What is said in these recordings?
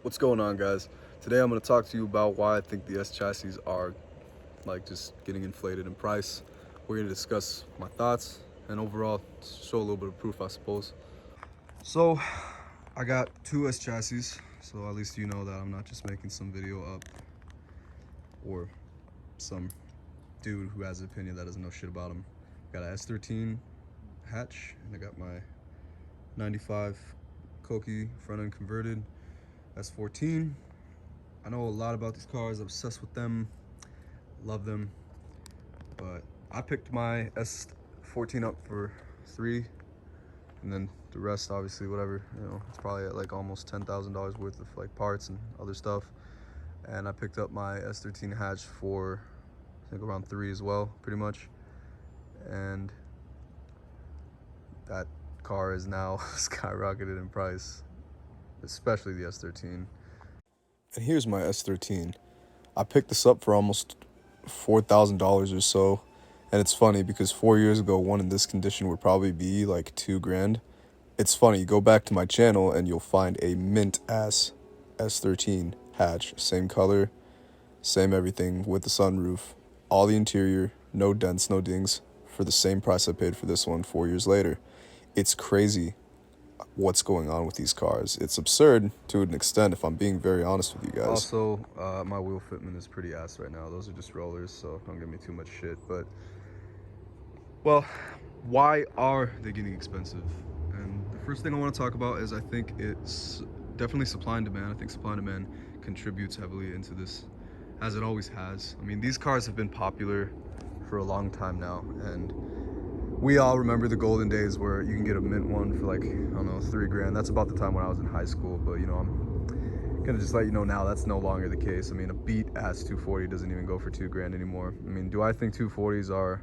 What's going on, guys? Today I'm going to talk to you about why I think the S chassis are like just getting inflated in price. We're going to discuss my thoughts and overall show a little bit of proof, I suppose. So I got two S chassis, so at least you know that I'm not just making some video up or some dude who has an opinion that doesn't know shit about him. Got a S13 hatch, and I got my 95 Koki front end converted S14. I know a lot about these cars, I'm obsessed with them, love them, but I picked my S14 up for 3, and then the rest, obviously, whatever, you know, it's probably at like almost $10,000 worth of like parts and other stuff. And I picked up my S13 hatch for I think around 3 as well, pretty much. And that car is now skyrocketed in price, especially the S13. And here's my S13. I picked this up for almost $4,000 or so. And it's funny because 4 years ago, one in this condition would probably be like $2,000. It's funny, go back to my channel and you'll find a mint ass S13 hatch, same color, same everything, with the sunroof, all the interior, no dents, no dings, for the same price I paid for this one 4 years later. It's crazy what's going on with these cars. It's absurd to an extent, if I'm being very honest with you guys. Also, my wheel fitment is pretty ass right now. Those are just rollers, so don't give me too much shit. But, well, why are they getting expensive? And the first thing I want to talk about is I think it's definitely supply and demand. I think supply and demand contributes heavily into this, as it always has. I mean, these cars have been popular for a long time now, and we all remember the golden days where you can get a mint one for like, I don't know, $3,000. That's about the time when I was in high school, but you know, I'm gonna just let you know now that's no longer the case. I mean, a beat ass 240 doesn't even go for $2,000 anymore. I mean, do I think 240s are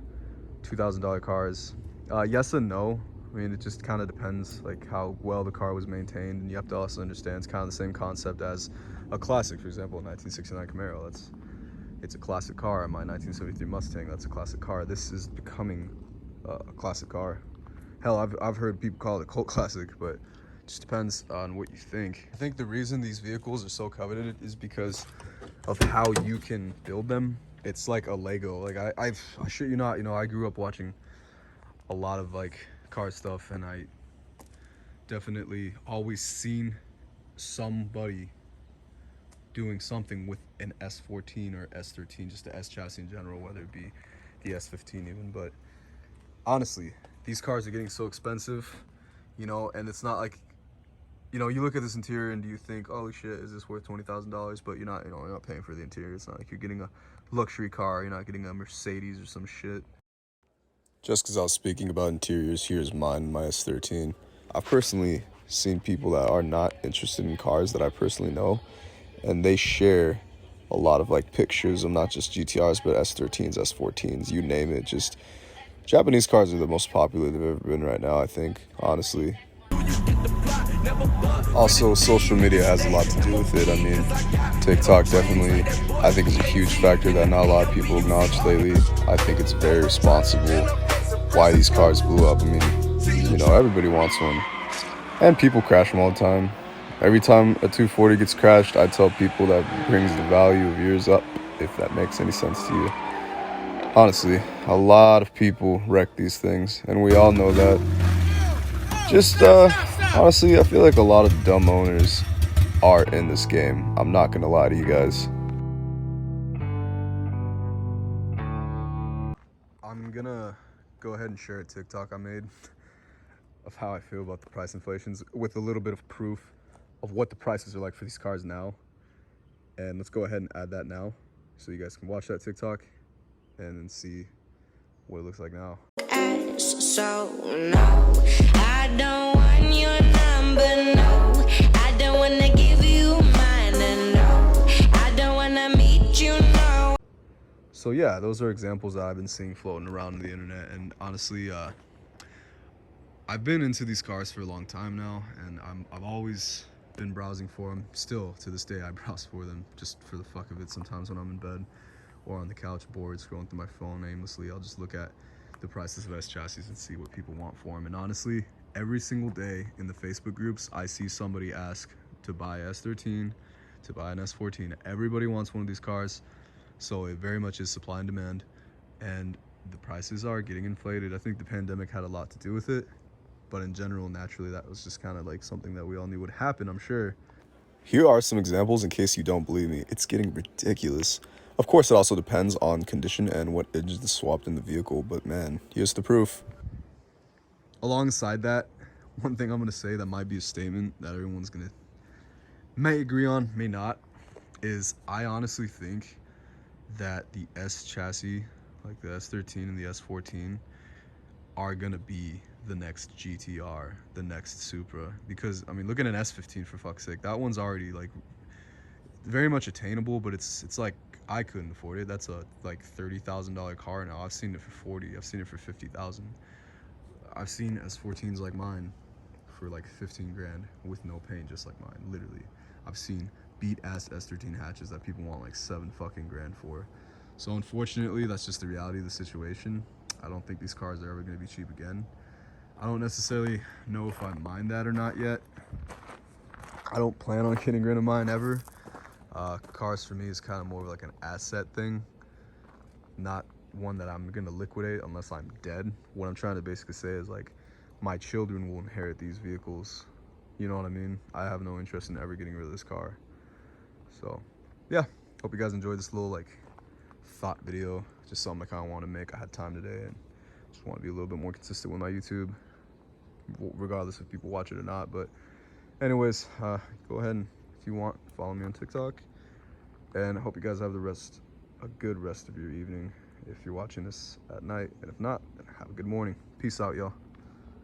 $2,000 cars? Yes and no. I mean, it just kind of depends like how well the car was maintained, and you have to also understand it's kind of the same concept as a classic. For example, a 1969 Camaro. It's a classic car. My 1973 Mustang, that's a classic car. This is becoming a classic car. Hell, I've heard people call it a cult classic, but it just depends on what you think. I think the reason these vehicles are so coveted is because of how you can build them. It's like a Lego. Like I shit you not, you know, I grew up watching a lot of like car stuff, and I definitely always seen somebody doing something with an S14 or S13, just the S chassis in general, whether it be the S15 even. But honestly, these cars are getting so expensive, you know, and it's not like, you know, you look at this interior and do you think, oh shit, is this worth $20,000? But you're not, you know, you're not paying for the interior. It's not like you're getting a luxury car. You're not getting a Mercedes or some shit. Just because I was speaking about interiors, here's mine, my S13. I've personally seen people that are not interested in cars that I personally know, and they share a lot of like pictures of not just GTRs, but S13s, S14s, you name it. Just Japanese cars are the most popular they've ever been right now, I think, honestly. Also, social media has a lot to do with it. I mean, TikTok definitely, I think, is a huge factor that not a lot of people acknowledge lately. I think it's very responsible why these cars blew up. I mean, you know, everybody wants one. And people crash them all the time. Every time a 240 gets crashed, I tell people that brings the value of yours up, if that makes any sense to you. Honestly, a lot of people wreck these things, and we all know that. Just, honestly, I feel like a lot of dumb owners are in this game. I'm not gonna lie to you guys. I'm gonna go ahead and share a TikTok I made of how I feel about the price inflations, with a little bit of proof of what the prices are like for these cars now. And let's go ahead and add that now, so you guys can watch that TikTok and then see what it looks like now. So no, I don't want your number, no. I don't wanna give you mine, and no, I don't wanna meet you, no. So yeah, those are examples that I've been seeing floating around the internet, and honestly, I've been into these cars for a long time now, and I've always been browsing for them. Still, to this day, I browse for them just for the fuck of it. Sometimes when I'm in bed or on the couch bored, scrolling through my phone aimlessly, I'll just look at the prices of S chassis and see what people want for them. And honestly, every single day in the Facebook groups, I see somebody ask to buy S13, to buy an S14. Everybody wants one of these cars, so it very much is supply and demand, and the prices are getting inflated. I think the pandemic had a lot to do with it, but in general, naturally, that was just kind of like something that we all knew would happen, I'm sure. Here are some examples in case you don't believe me. It's getting ridiculous. Of course, it also depends on condition and what is swapped in the vehicle, but man, here's the proof. Alongside that, one thing I'm going to say that might be a statement that everyone's going to may agree on, may not, is I honestly think that the S chassis, like the S13 and the S14, are going to be the next GTR, the next Supra. Because, I mean, look at an S15 for fuck's sake. That one's already, like, very much attainable, but it's like, I couldn't afford it. That's a, like, $30,000 car now. I've seen it for 40. I've seen it for 50,000. I've seen S14s like mine for like 15 grand with no paint, just like mine, literally. I've seen beat ass S13 hatches that people want like 7 fucking grand for. So unfortunately, that's just the reality of the situation. I don't think these cars are ever going to be cheap again. I don't necessarily know if I mind that or not yet. I don't plan on getting rid of mine ever. Cars for me is kind of more of like an asset thing, not one that I'm gonna liquidate unless I'm dead. What I'm trying to basically say is like my children will inherit these vehicles. You know what I mean? I have no interest in ever getting rid of this car. So yeah, hope you guys enjoyed this little like thought video. Just something I kind of want to make. I had time today and just want to be a little bit more consistent with my YouTube, regardless if people watch it or not. But anyways, go ahead and if you want, follow me on TikTok, and I hope you guys have a good rest of your evening if you're watching this at night, and if not, then have a good morning. Peace out, y'all.